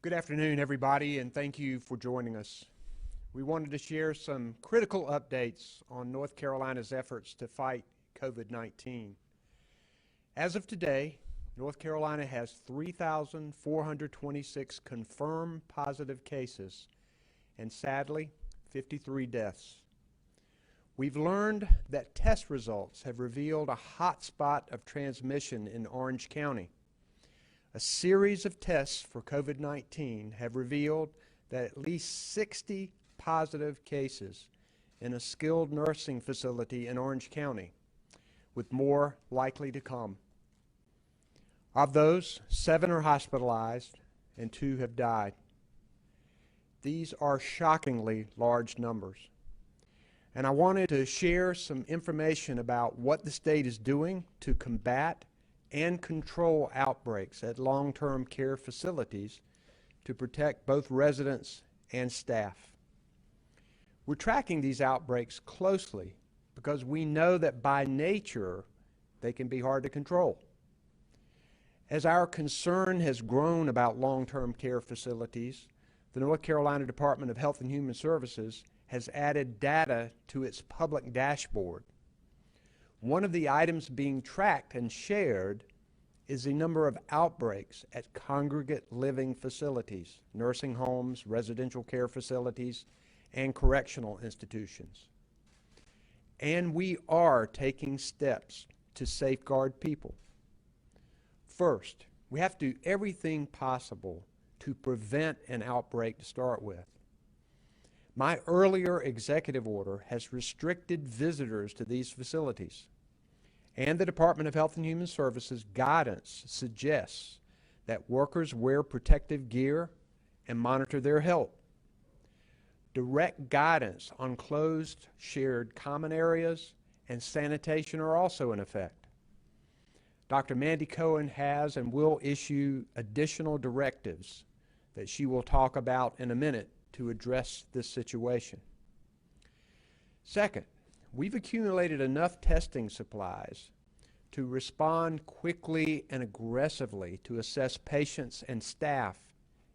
Good afternoon, everybody, and thank you for joining us. We wanted to share some critical updates on North Carolina's efforts to fight COVID-19. As of today, North Carolina has 3,426 confirmed positive cases and, sadly, 53 deaths. We've learned that test results have revealed a hotspot of transmission in Orange County. A series of tests for COVID-19 have revealed that at least 60 positive cases in a skilled nursing facility in Orange County, with more likely to come. Of those, 7 are hospitalized and 2 have died. These are shockingly large numbers. And I wanted to share some information about what the state is doing to combat and control outbreaks at long-term care facilities to protect both residents and staff. We're tracking these outbreaks closely because we know that by nature they can be hard to control. As our concern has grown about long-term care facilities, the North Carolina Department of Health and Human Services has added data to its public dashboard. One of the items being tracked and shared is the number of outbreaks at congregate living facilities, nursing homes, residential care facilities, and correctional institutions. And we are taking steps to safeguard people. First, we have to do everything possible to prevent an outbreak to start with. My earlier executive order has restricted visitors to these facilities, and the Department of Health and Human Services guidance suggests that workers wear protective gear and monitor their health. Direct guidance on closed shared common areas and sanitation are also in effect. Dr. Mandy Cohen has and will issue additional directives that she will talk about in a minute to address this situation. Second, we've accumulated enough testing supplies to respond quickly and aggressively to assess patients and staff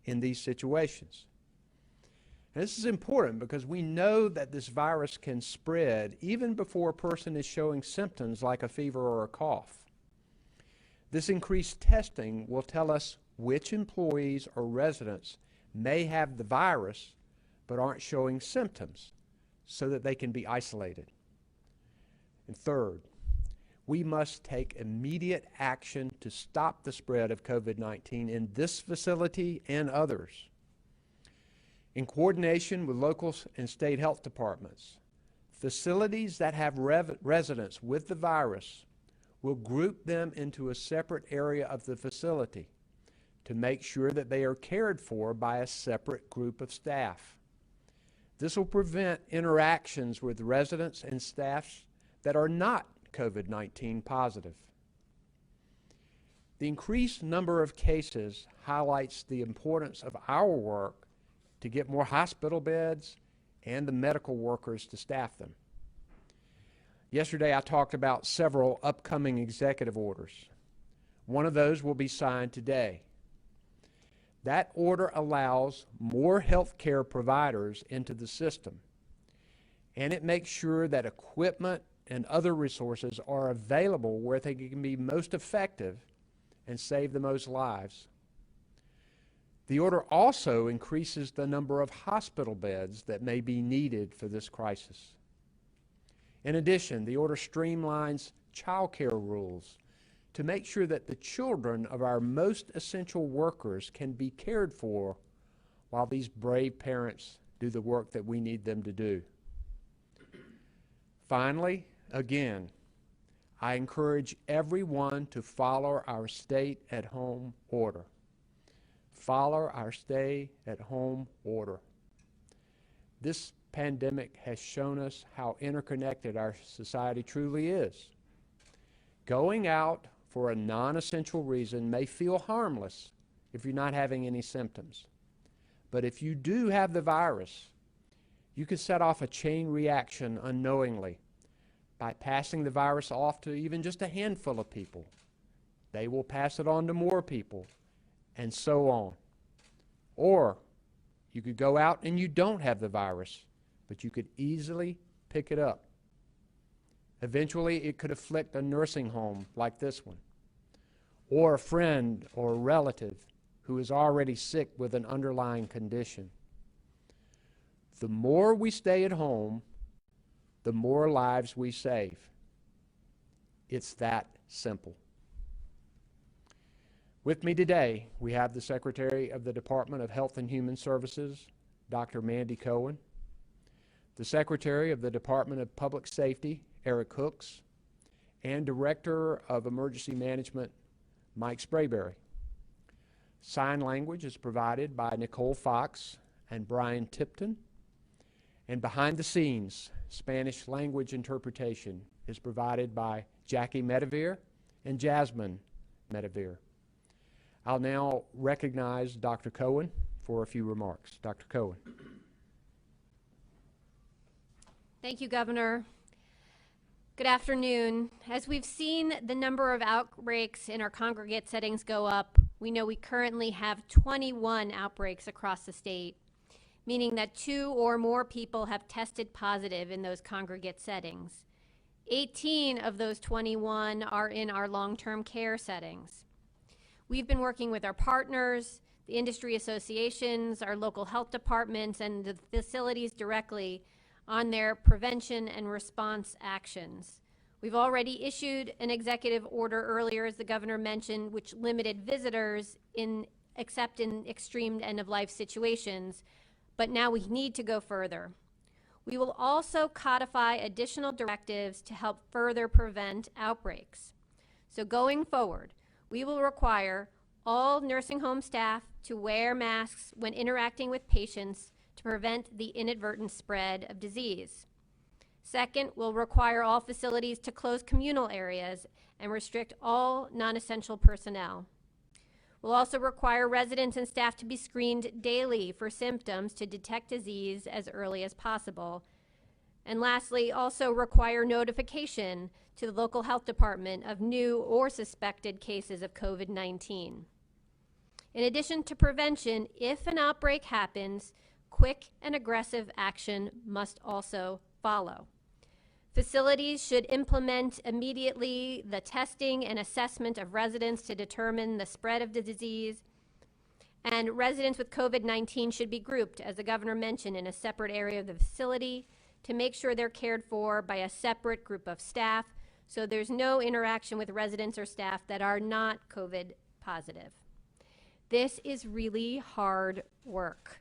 in these situations. And this is important because we know that this virus can spread even before a person is showing symptoms like a fever or a cough. This increased testing will tell us which employees or residents may have the virus but aren't showing symptoms so that they can be isolated. And third, we must take immediate action to stop the spread of COVID-19 in this facility and others. In coordination with local and state health departments, facilities that have residents with the virus will group them into a separate area of the facility to make sure that they are cared for by a separate group of staff. This will prevent interactions with residents and staff that are not COVID-19 positive. The increased number of cases highlights the importance of our work to get more hospital beds and the medical workers to staff them. Yesterday I talked about several upcoming executive orders. One of those will be signed today. That order allows more health care providers into the system, and it makes sure that equipment and other resources are available where they can be most effective and save the most lives. The order also increases the number of hospital beds that may be needed for this crisis. In addition, the order streamlines child care rules to make sure that the children of our most essential workers can be cared for while these brave parents do the work that we need them to do. Finally, again, I encourage everyone to follow our stay-at-home order. Follow our stay-at-home order. This pandemic has shown us how interconnected our society truly is. Going out for a non-essential reason may feel harmless if you're not having any symptoms. But if you do have the virus, you can set off a chain reaction unknowingly by passing the virus off to even just a handful of people. They will pass it on to more people, and so on. Or you could go out and you don't have the virus, but you could easily pick it up. Eventually, it could afflict a nursing home like this one, or a friend or a relative who is already sick with an underlying condition. The more we stay at home, the more lives we save. It's that simple. With me today, we have the Secretary of the Department of Health and Human Services, Dr. Mandy Cohen, the Secretary of the Department of Public Safety, Eric Hooks, and Director of Emergency Management, Mike Sprayberry. Sign language is provided by Nicole Fox and Brian Tipton. And behind the scenes, Spanish language interpretation is provided by Jackie Medevere and Jasmine Medevere. I'll now recognize Dr. Cohen for a few remarks. Dr. Cohen. Thank you, Governor. Good afternoon. As we've seen the number of outbreaks in our congregate settings go up, we know we currently have 21 outbreaks across the state, meaning that 2 or more people have tested positive in those congregate settings. 18 of those 21 are in our long-term care settings. We've been working with our partners, the industry associations, our local health departments, and the facilities directly on their prevention and response actions. We've already issued an executive order earlier, as the governor mentioned, which limited visitors except in extreme end-of-life situations, but now we need to go further. We will also codify additional directives to help further prevent outbreaks. So going forward, we will require all nursing home staff to wear masks when interacting with patients to prevent the inadvertent spread of disease. Second, we'll require all facilities to close communal areas and restrict all non-essential personnel. We'll also require residents and staff to be screened daily for symptoms to detect disease as early as possible. And lastly, also require notification to the local health department of new or suspected cases of COVID-19. In addition to prevention, if an outbreak happens, quick and aggressive action must also follow. Facilities should implement immediately the testing and assessment of residents to determine the spread of the disease. And residents with COVID-19 should be grouped, as the governor mentioned, in a separate area of the facility to make sure they're cared for by a separate group of staff, so there's no interaction with residents or staff that are not COVID positive. This is really hard work.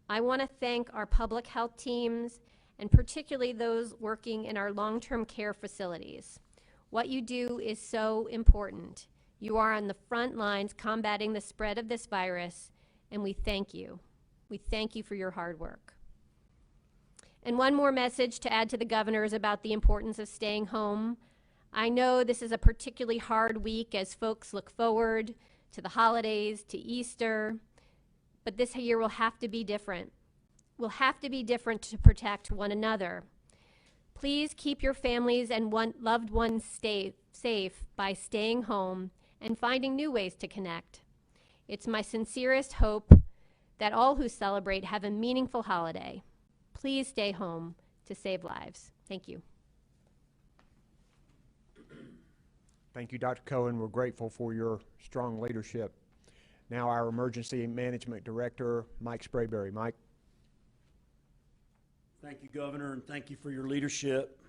I want to thank our public health teams, and particularly those working in our long-term care facilities. What you do is so important. You are on the front lines combating the spread of this virus, and we thank you. We thank you for your hard work. And one more message to add to the governor is about the importance of staying home. I know this is a particularly hard week as folks look forward to the holidays, to Easter, but this year will have to be different. We'll have to be different to protect one another. Please keep your families and loved ones safe by staying home and finding new ways to connect. It's my sincerest hope that all who celebrate have a meaningful holiday. Please stay home to save lives. Thank you. Thank you, Dr. Cohen. We're grateful for your strong leadership. Now our Emergency Management Director, Mike Sprayberry. Mike. Thank you, Governor, and thank you for your leadership.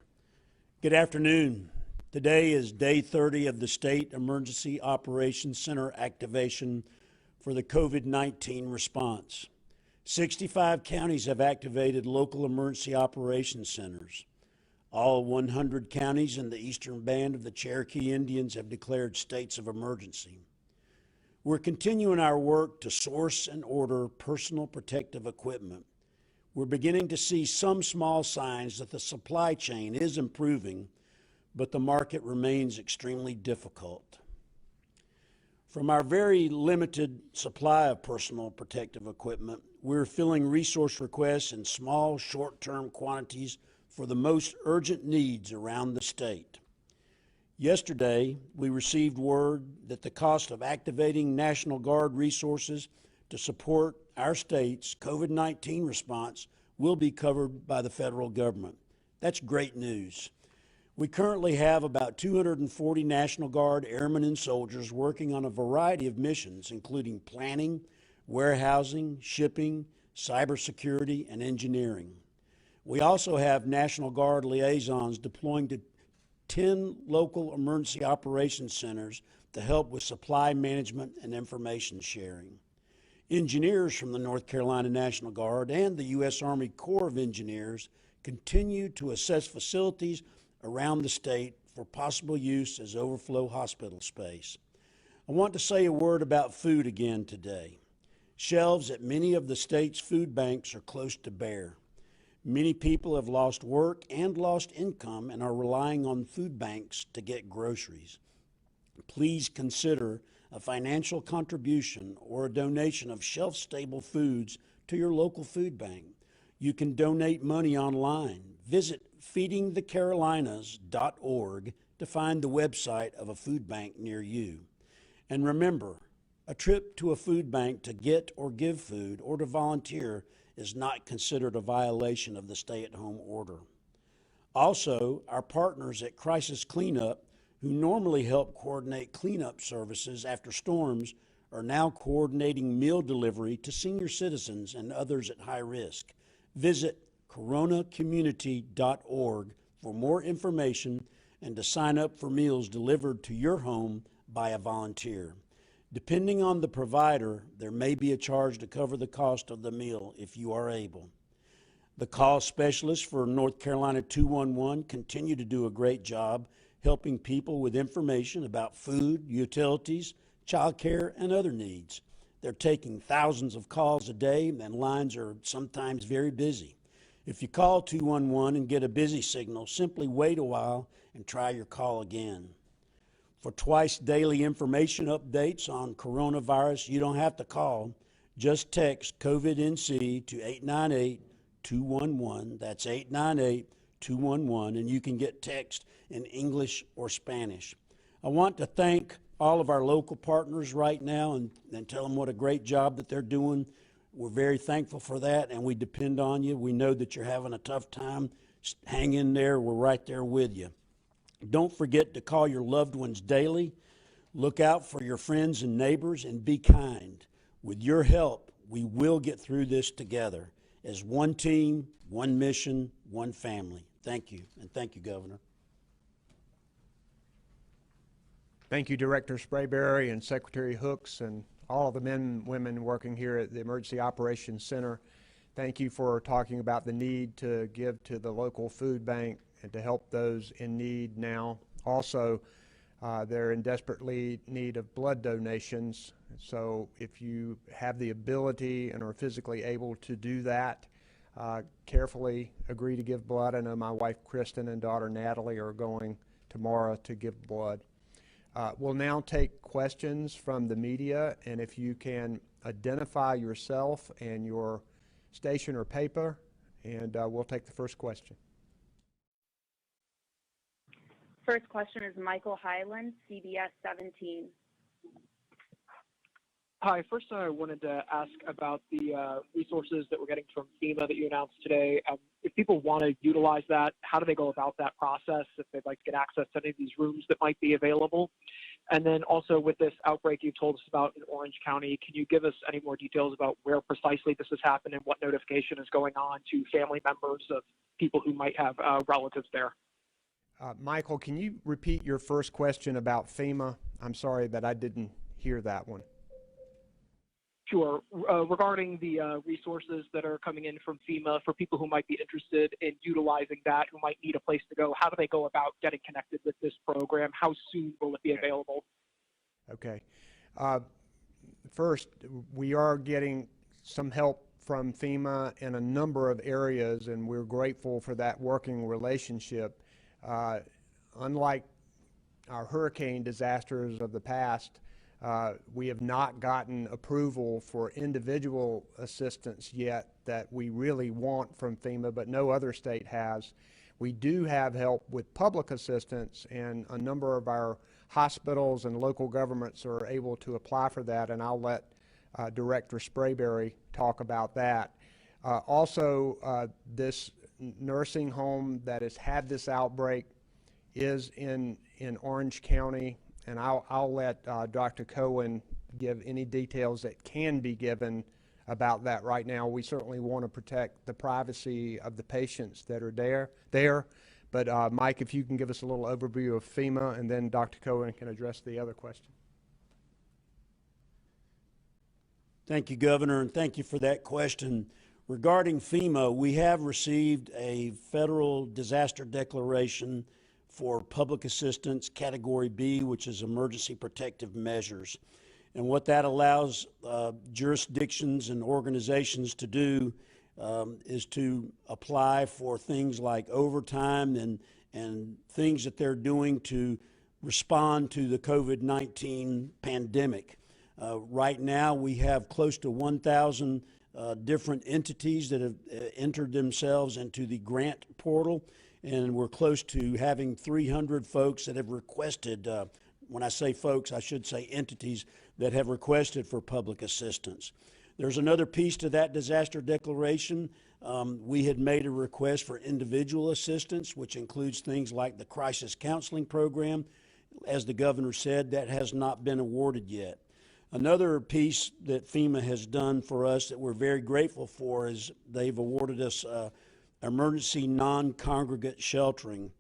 Good afternoon. Today is day 30 of the State Emergency Operations Center activation for the COVID-19 response. 65 counties have activated local emergency operations centers. All 100 counties in the eastern band of the Cherokee Indians have declared states of emergency. We're continuing our work to source and order personal protective equipment. We're beginning to see some small signs that the supply chain is improving, but the market remains extremely difficult. From our very limited supply of personal protective equipment, we're filling resource requests in small, short-term quantities for the most urgent needs around the state. Yesterday, we received word that the cost of activating National Guard resources to support our state's COVID-19 response will be covered by the federal government. That's great news. We currently have about 240 National Guard airmen and soldiers working on a variety of missions, including planning, warehousing, shipping, cybersecurity, and engineering. We also have National Guard liaisons deploying to 10 local emergency operations centers to help with supply management and information sharing. Engineers from the North Carolina National Guard and the U.S. Army Corps of Engineers continue to assess facilities around the state for possible use as overflow hospital space. I want to say a word about food again today. Shelves at many of the state's food banks are close to bare. Many people have lost work and lost income and are relying on food banks to get groceries. Please consider a financial contribution or a donation of shelf-stable foods to your local food bank. You can donate money online. Visit feedingthecarolinas.org to find the website of a food bank near you. And remember, a trip to a food bank to get or give food or to volunteer is not considered a violation of the stay-at-home order. Also, our partners at Crisis Cleanup, who normally help coordinate cleanup services after storms, are now coordinating meal delivery to senior citizens and others at high risk. Visit coronacommunity.org for more information and to sign up for meals delivered to your home by a volunteer. Depending on the provider, there may be a charge to cover the cost of the meal if you are able. The call specialists for North Carolina 211 continue to do a great job helping people with information about food, utilities, child care, and other needs. They're taking thousands of calls a day, and lines are sometimes very busy. If you call 211 and get a busy signal, simply wait a while and try your call again. For twice daily information updates on coronavirus, you don't have to call. Just text COVID-NC to 898-211. That's 898-211, and you can get text in English or Spanish. I want to thank all of our local partners right now and tell them what a great job that they're doing. We're very thankful for that, and we depend on you. We know that you're having a tough time. Hang in there. We're right there with you. Don't forget to call your loved ones daily. Look out for your friends and neighbors and be kind. With your help, we will get through this together as one team, one mission, one family. Thank you, and thank you, Governor. Thank you, Director Sprayberry and Secretary Hooks and all of the men and women working here at the Emergency Operations Center. Thank you for talking about the need to give to the local food bank and to help those in need now. Also, they're in desperate need of blood donations. So if you have the ability and are physically able to do that, carefully agree to give blood. I know my wife Kristen and daughter Natalie are going tomorrow to give blood. We'll now take questions from the media, and if you can identify yourself and your station or paper, and we'll take the first question. First question is Michael Hyland, CBS 17. Hi, first I wanted to ask about the resources that we're getting from FEMA that you announced today. If people want to utilize that, how do they go about that process if they'd like to get access to any of these rooms that might be available? And then also with this outbreak you told us about in Orange County, can you give us any more details about where precisely this has happened and what notification is going on to family members of people who might have relatives there? Michael, can you repeat your first question about FEMA? I'm sorry that I didn't hear that one. Sure. Regarding the resources that are coming in from FEMA for people who might be interested in utilizing that, who might need a place to go, how do they go about getting connected with this program? How soon will it be available? Okay. First, we are getting some help from FEMA in a number of areas, and we're grateful for that working relationship. Unlike our hurricane disasters of the past, we have not gotten approval for individual assistance yet that we really want from FEMA, but no other state has. We do have help with public assistance, and a number of our hospitals and local governments are able to apply for that, and I'll let Director Sprayberry talk about that. Also, this nursing home that has had this outbreak is in Orange County, and I'll let Dr. Cohen give any details that can be given about that right now. We certainly want to protect the privacy of the patients that are there. But Mike, if you can give us a little overview of FEMA, and then Dr. Cohen can address the other question. Thank you, Governor, and thank you for that question. Regarding FEMA, we have received a federal disaster declaration for public assistance Category B, which is emergency protective measures. And what that allows jurisdictions and organizations to do is to apply for things like overtime and things that they're doing to respond to the COVID-19 pandemic. Right now, we have close to 1,000 different entities that have entered themselves into the grant portal, and we're close to having 300 folks that have requested, when I say folks, I should say entities that have requested for public assistance. There's another piece to that disaster declaration. We had made a request for individual assistance, which includes things like the crisis counseling program. As the governor said, that has not been awarded yet. Another piece that FEMA has done for us that we're very grateful for is they've awarded us emergency non-congregate sheltering,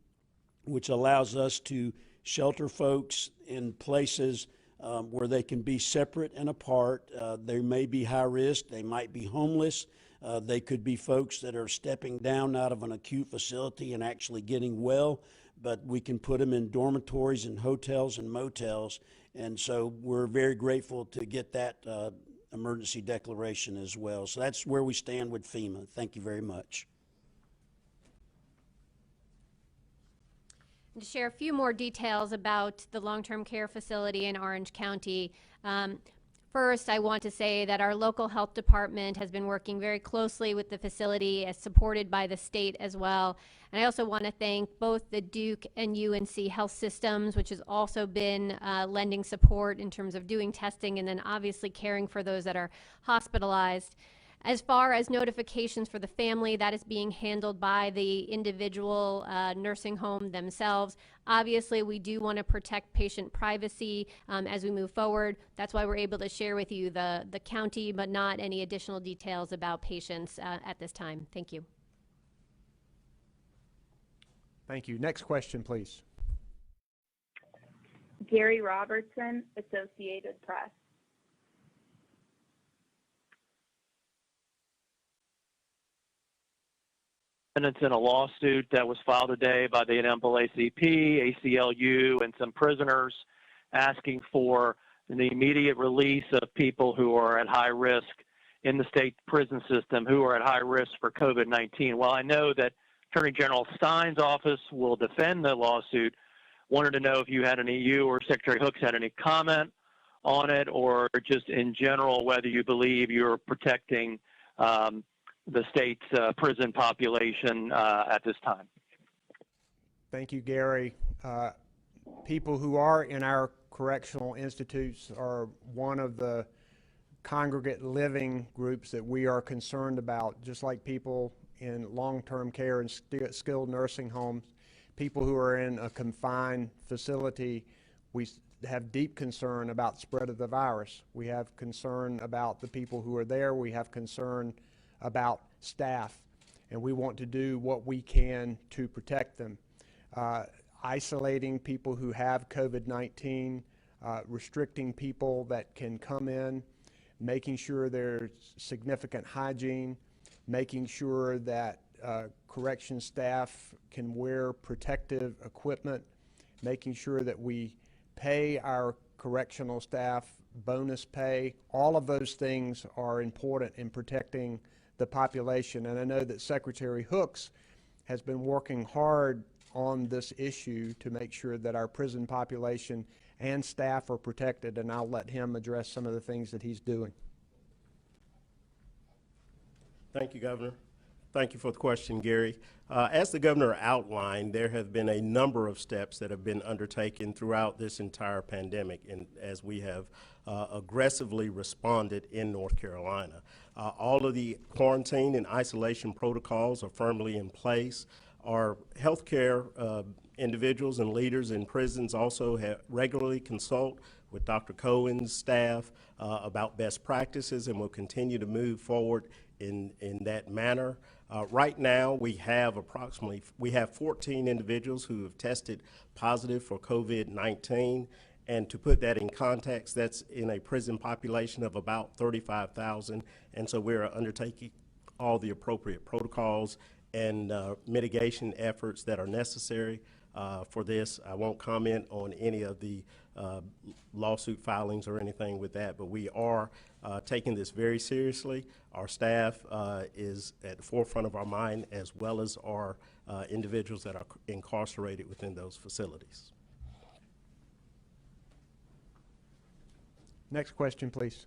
which allows us to shelter folks in places where they can be separate and apart. They may be high risk, they might be homeless, they could be folks that are stepping down out of an acute facility and actually getting well, but we can put them in dormitories and hotels and motels. And so we're very grateful to get that emergency declaration as well. So that's where we stand with FEMA. Thank you very much. To share a few more details about the long-term care facility in Orange County. First, I want to say that our local health department has been working very closely with the facility, as supported by the state as well. And I also want to thank both the Duke and UNC health systems, which has also been lending support in terms of doing testing and then obviously caring for those that are hospitalized. As far as notifications for the family, that is being handled by the individual nursing home themselves. Obviously, we do want to protect patient privacy as we move forward. That's why we're able to share with you the county, but not any additional details about patients at this time. Thank you. Thank you. Next question, please. Gary Robertson, Associated Press. Defendants in a lawsuit that was filed today by the NAACP, ACLU, and some prisoners asking for the immediate release of people who are at high risk in the state prison system who are at high risk for COVID-19. While I know that Attorney General Stein's office will defend the lawsuit, wanted to know if you or Secretary Hooks had any comment on it, or just in general whether you believe you're protecting the state's prison population at this time. Thank you, Gary. People who are in our correctional institutes are one of the congregate living groups that we are concerned about, just like people in long-term care and skilled nursing homes. People who are in a confined facility, we have deep concern about spread of the virus. We have concern about the people who are there. We have concern about staff, and we want to do what we can to protect them. Isolating people who have COVID-19, restricting people that can come in, making sure there's significant hygiene, making sure that correction staff can wear protective equipment, making sure that we pay our correctional staff bonus pay. All of those things are important in protecting the population, and I know that Secretary Hooks has been working hard on this issue to make sure that our prison population and staff are protected, and I'll let him address some of the things that he's doing. Thank you, Governor. Thank you for the question, Gary. As the governor outlined, there have been a number of steps that have been undertaken throughout this entire pandemic, and as we have aggressively responded in North Carolina. All of the quarantine and isolation protocols are firmly in place. Our healthcare individuals and leaders in prisons also regularly consult with Dr. Cohen's staff about best practices, and will continue to move forward in that manner. Right now, we have 14 individuals who have tested positive for COVID-19. And to put that in context, that's in a prison population of about 35,000. And so we're undertaking all the appropriate protocols and mitigation efforts that are necessary for this. I won't comment on any of the lawsuit filings or anything with that, but we are taking this very seriously. Our staff is at the forefront of our mind, as well as our individuals that are incarcerated within those facilities. Next question, please.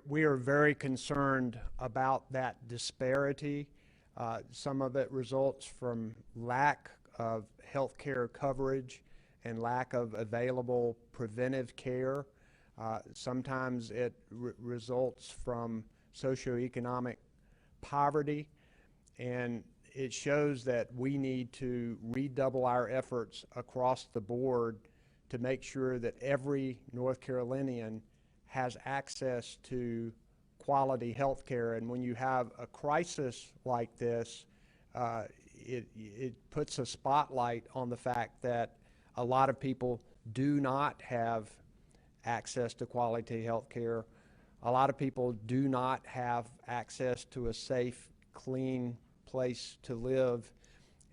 We are very concerned about that disparity. Some of it results from lack of health care coverage and lack of available preventive care. Sometimes it results from socioeconomic poverty, and it shows that we need to redouble our efforts across the board to make sure that every North Carolinian has access to quality health care. And when you have a crisis like this, it puts a spotlight on the fact that a lot of people do not have access to quality health care. A lot of people do not have access to a safe, clean place to live,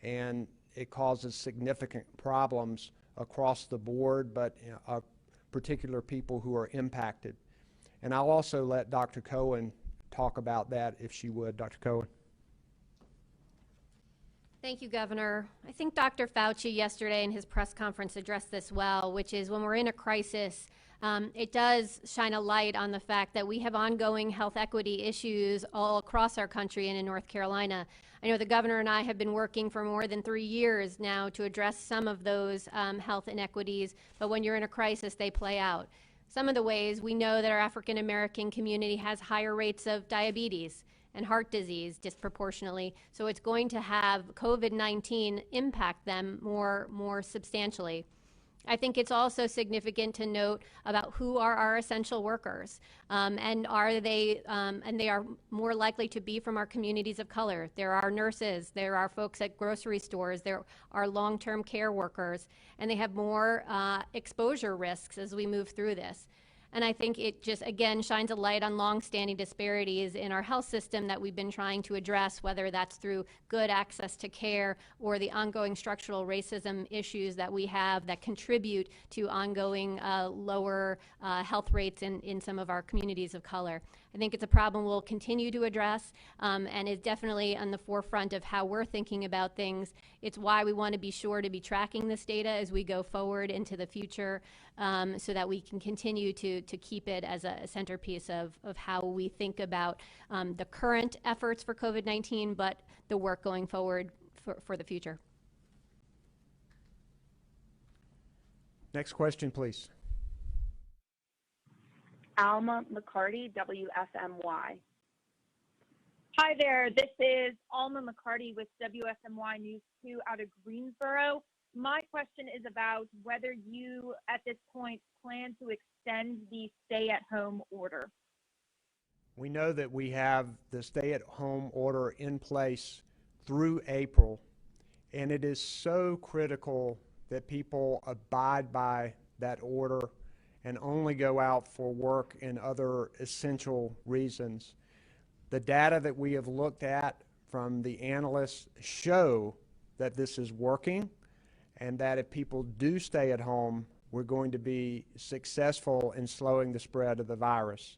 and it causes significant problems across the board, but particular people who are impacted. And I'll also let Dr. Cohen talk about that, if she would. Dr. Cohen. Thank you, Governor. I think Dr. Fauci yesterday in his press conference addressed this well, which is when we're in a crisis, it does shine a light on the fact that we have ongoing health equity issues all across our country and in North Carolina. I know the governor and I have been working for more than 3 years now to address some of those health inequities, but when you're in a crisis, they play out. Some of the ways we know that our African American community has higher rates of diabetes and heart disease disproportionately, so it's going to have COVID-19 impact them more substantially. I think it's also significant to note about who are our essential workers, and they are more likely to be from our communities of color. There are nurses, there are folks at grocery stores, there are long-term care workers, and they have more exposure risks as we move through this. And I think it just, again, shines a light on long-standing disparities in our health system that we've been trying to address, whether that's through good access to care or the ongoing structural racism issues that we have that contribute to ongoing lower health rates in some of our communities of color. I think it's a problem we'll continue to address, and is definitely on the forefront of how we're thinking about things. It's why we want to be sure to be tracking this data as we go forward into the future, so that we can continue to keep it as a centerpiece of how we think about the current efforts for COVID-19, but the work going forward for the future. Next question, please. Alma McCarty, WFMY. Hi there, this is Alma McCarty with WSMY News 2 out of Greensboro. My question is about whether you, at this point, plan to extend the stay-at-home order. We know that we have the stay-at-home order in place through April, and it is so critical that people abide by that order and only go out for work and other essential reasons. The data that we have looked at from the analysts show that this is working, and that if people do stay at home, we're going to be successful in slowing the spread of the virus.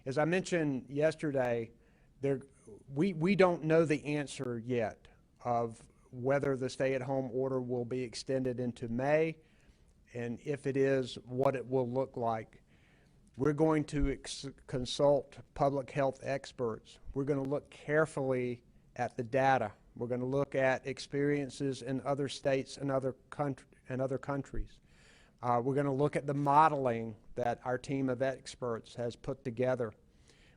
As I mentioned yesterday, we don't know the answer yet of whether the stay-at-home order will be extended into May, and if it is, what it will look like. We're going to consult public health experts. We're going to look carefully at the data. We're going to look at experiences in other states and other countries. We're going to look at the modeling that our team of experts has put together.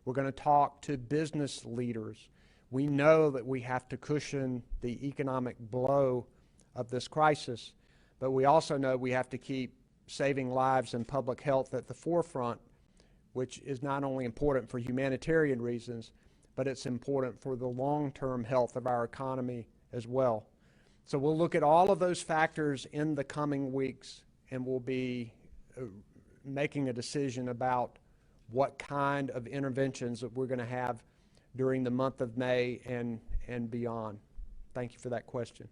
We're going to talk to business leaders. We know that we have to cushion the economic blow of this crisis, but we also know we have to keep saving lives and public health at the forefront, which is not only important for humanitarian reasons, but it's important for the long-term health of our economy as well. So we'll look at all of those factors in the coming weeks, and we'll be making a decision about what kind of interventions that we're going to have during the month of May and beyond. Thank you for that question.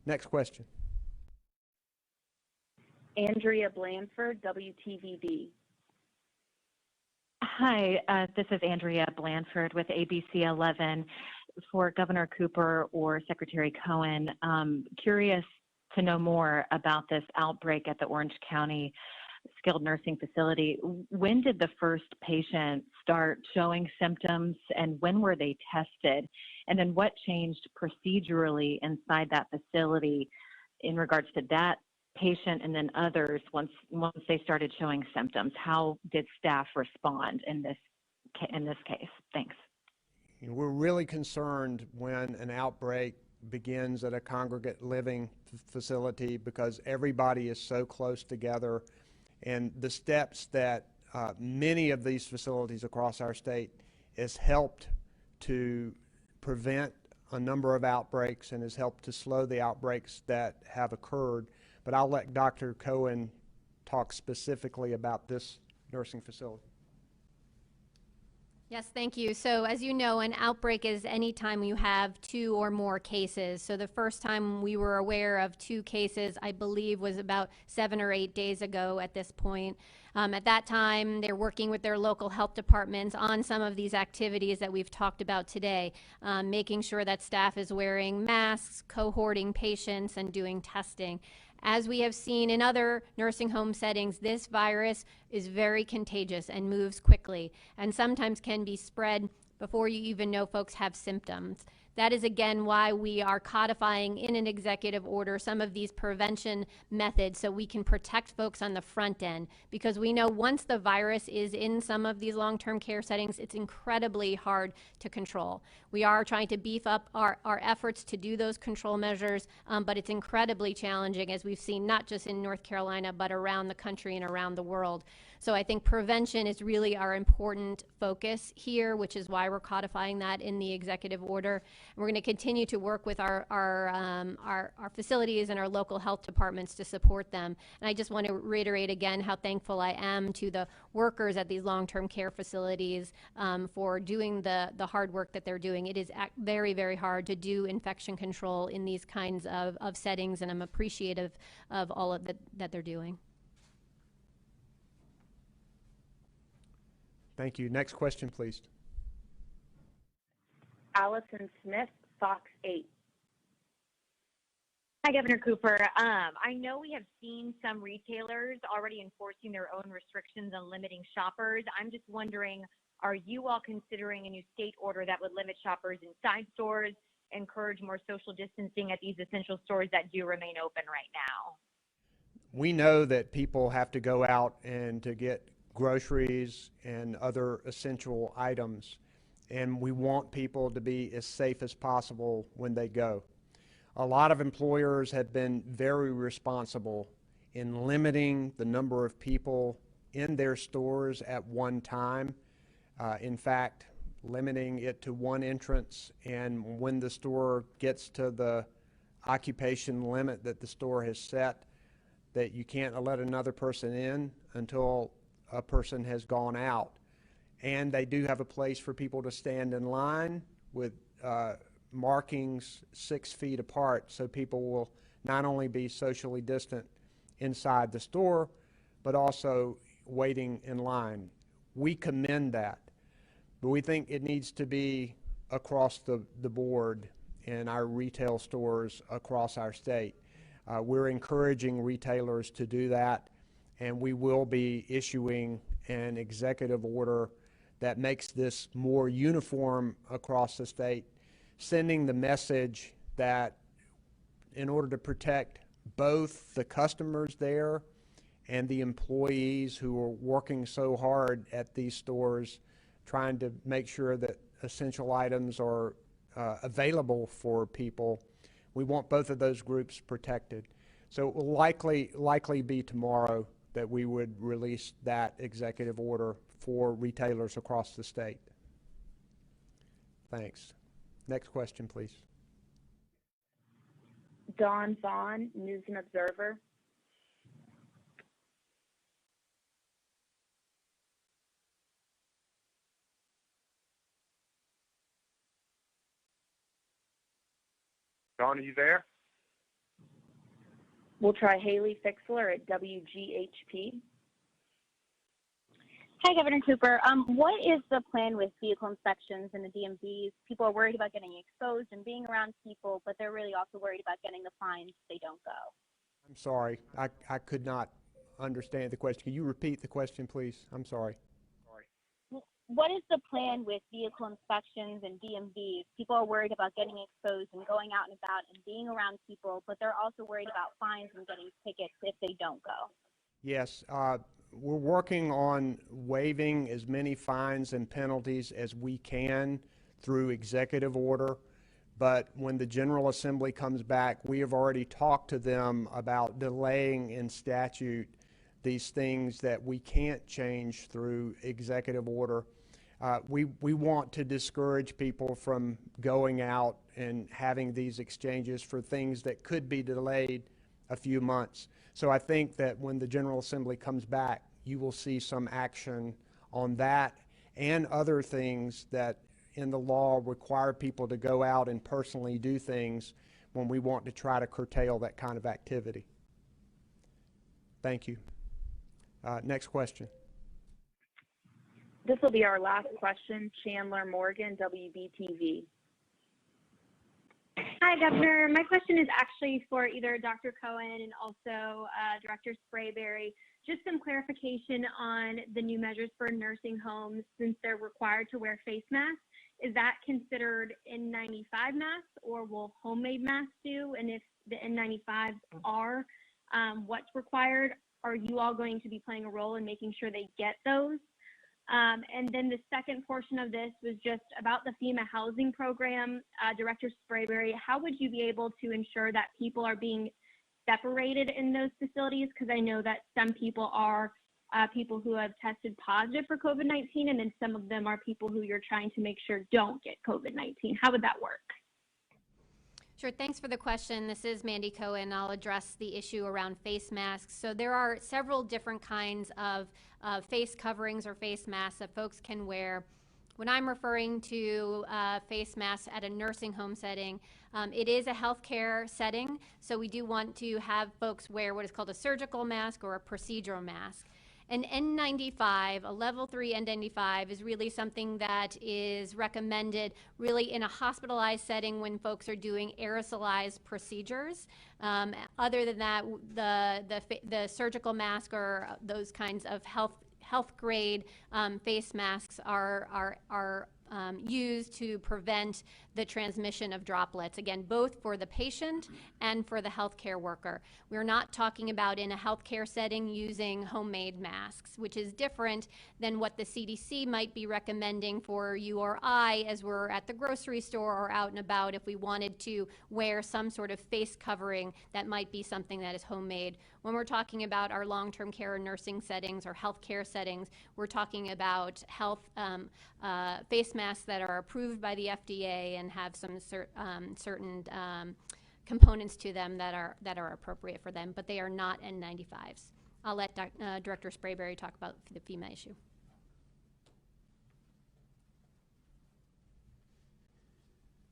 Next question. Andrea Blanford, WTVB. Hi, this is Andrea Blanford with ABC 11 for Governor Cooper or Secretary Cohen. Curious to know more about this outbreak at the Orange County skilled nursing facility. When did the first patient start showing symptoms, and when were they tested? And then what changed procedurally inside that facility in regards to that patient and then others once they started showing symptoms? How did staff respond in this case? Thanks. We're really concerned when an outbreak begins at a congregate living facility because everybody is so close together, and the steps that many of these facilities across our state has helped to prevent a number of outbreaks and has helped to slow the outbreaks that have occurred. But I'll let Dr. Cohen talk specifically about this nursing facility. Yes, thank you. So as you know, an outbreak is any time you have 2 or more cases. So the first time we were aware of 2 cases, I believe, was about 7 or 8 days ago at this point. At that time, they're working with their local health departments on some of these activities that we've talked about today, making sure that staff is wearing masks, cohorting patients, and doing testing. As we have seen in other nursing home settings, this virus is very contagious and moves quickly, and sometimes can be spread before you even know folks have symptoms. That is, again, why we are codifying in an executive order some of these prevention methods so we can protect folks on the front end, because we know once the virus is in some of these long-term care settings, it's incredibly hard to control. We are trying to beef up our efforts to do those control measures, but it's incredibly challenging, as we've seen not just in North Carolina, but around the country and around the world. So I think prevention is really our important focus here, which is why we're codifying that in the executive order. And we're going to continue to work with our facilities and our local health departments to support them. And I just want to reiterate again how thankful I am to the workers at these long-term care facilities for doing the hard work that they're doing. It is very, very hard to do infection control in these kinds of settings, and I'm appreciative of all of that they're doing. Thank you. Next question, please. Allison Smith, Fox 8. Hi, Governor Cooper. I know we have seen some retailers already enforcing their own restrictions on limiting shoppers. I'm just wondering, are you all considering a new state order that would limit shoppers inside stores, encourage more social distancing at these essential stores that do remain open right now? We know that people have to go out and to get groceries and other essential items, and we want people to be as safe as possible when they go. A lot of employers have been very responsible in limiting the number of people in their stores at one time. In fact, limiting it to one entrance, and when the store gets to the occupation limit that the store has set, that you can't let another person in until a person has gone out. And they do have a place for people to stand in line with markings 6 feet apart, so people will not only be socially distant inside the store, but also waiting in line. We commend that, but we think it needs to be across the board in our retail stores across our state. We're encouraging retailers to do that, and we will be issuing an executive order that makes this more uniform across the state, sending the message that in order to protect both the customers there and the employees who are working so hard at these stores, trying to make sure that essential items are available for people, we want both of those groups protected. So it will likely be tomorrow that we would release that executive order for retailers across the state. Thanks. Next question, please. Dawn Vaughn, News and Observer. Dawn, are you there? We'll try Haley Fixler at WGHP. Hi, Governor Cooper. What is the plan with vehicle inspections and the DMVs? People are worried about getting exposed and being around people, but they're really also worried about getting the fines if they don't go. I'm sorry, I could not understand the question. Can you repeat the question, please? I'm sorry. What is the plan with vehicle inspections and DMVs? People are worried about getting exposed and going out and about and being around people, but they're also worried about fines and getting tickets if they don't go. Yes, we're working on waiving as many fines and penalties as we can through executive order. But when the General Assembly comes back, we have already talked to them about delaying in statute these things that we can't change through executive order. We want to discourage people from going out and having these exchanges for things that could be delayed a few months. So I think that when the General Assembly comes back, you will see some action on that and other things that in the law require people to go out and personally do things when we want to try to curtail that kind of activity. Thank you. Next question. This will be our last question. Chandler Morgan, WBTV. Hi, Governor. My question is actually for either Dr. Cohen and also Director Sprayberry. Just some clarification on the new measures for nursing homes since they're required to wear face masks. Is that considered N95 masks or will homemade masks do? And if the N95s are, what's required? Are you all going to be playing a role in making sure they get those? And then the second portion of this was just about the FEMA housing program. Director Sprayberry, how would you be able to ensure that people are being separated in those facilities? Because I know that some people are people who have tested positive for COVID-19, and then some of them are people who you're trying to make sure don't get COVID-19. How would that work? Sure, thanks for the question. This is Mandy Cohen. I'll address the issue around face masks. So there are several different kinds of face coverings or face masks that folks can wear. When I'm referring to face masks at a nursing home setting, it is a healthcare setting, so we do want to have folks wear what is called a surgical mask or a procedural mask. An N95, a level 3 N95, is really something that is recommended really in a hospitalized setting when folks are doing aerosolized procedures. Other than that, the surgical mask or those kinds of health grade face masks are used to prevent the transmission of droplets, again, both for the patient and for the healthcare worker. We're not talking about in a healthcare setting using homemade masks, which is different than what the CDC might be recommending for you or I as we're at the grocery store or out and about if we wanted to wear some sort of face covering that might be something that is homemade. When we're talking about our long-term care or nursing settings or healthcare settings, we're talking about face masks that are approved by the FDA and have some certain components to them that are appropriate for them, but they are not N95s. I'll let Director Sprayberry talk about the FEMA issue.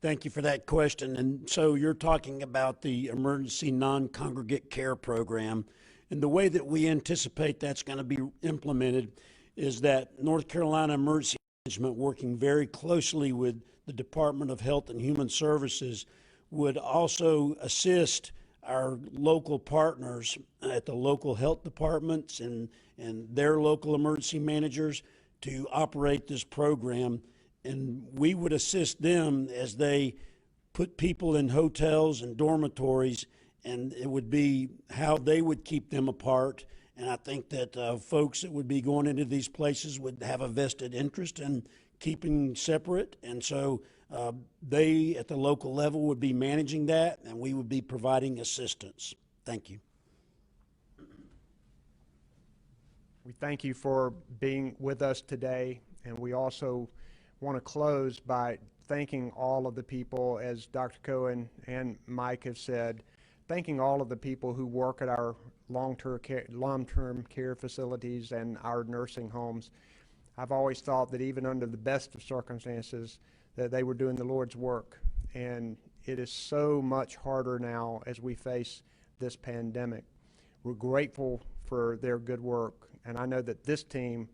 Thank you for that question. And so you're talking about the Emergency Non-Congregate Care Program. And the way that we anticipate that's going to be implemented is that North Carolina Emergency Management, working very closely with the Department of Health and Human Services, would also assist our local partners at the local health departments and their local emergency managers to operate this program. And we would assist them as they put people in hotels and dormitories, and it would be how they would keep them apart. And I think that folks that would be going into these places would have a vested interest in keeping separate. And so they at the local level would be managing that, and we would be providing assistance. Thank you. We thank you for being with us today, and we also want to close by thanking all of the people, as Dr. Cohen and Mike have said, thanking all of the people who work at our long-term care facilities and our nursing homes. I've always thought that even under the best of circumstances that they were doing the Lord's work, and it is so much harder now as we face this pandemic. We're grateful for their good work, and I know that this team,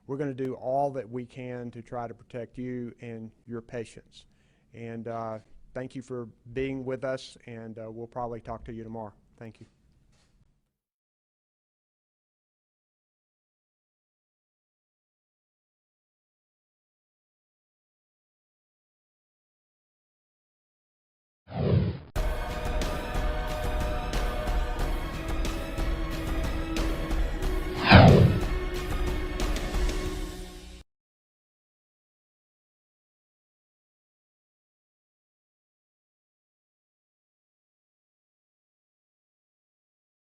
we're going to do all that we can to try to protect you and your patients. And thank you for being with us, and we'll probably talk to you tomorrow. Thank you.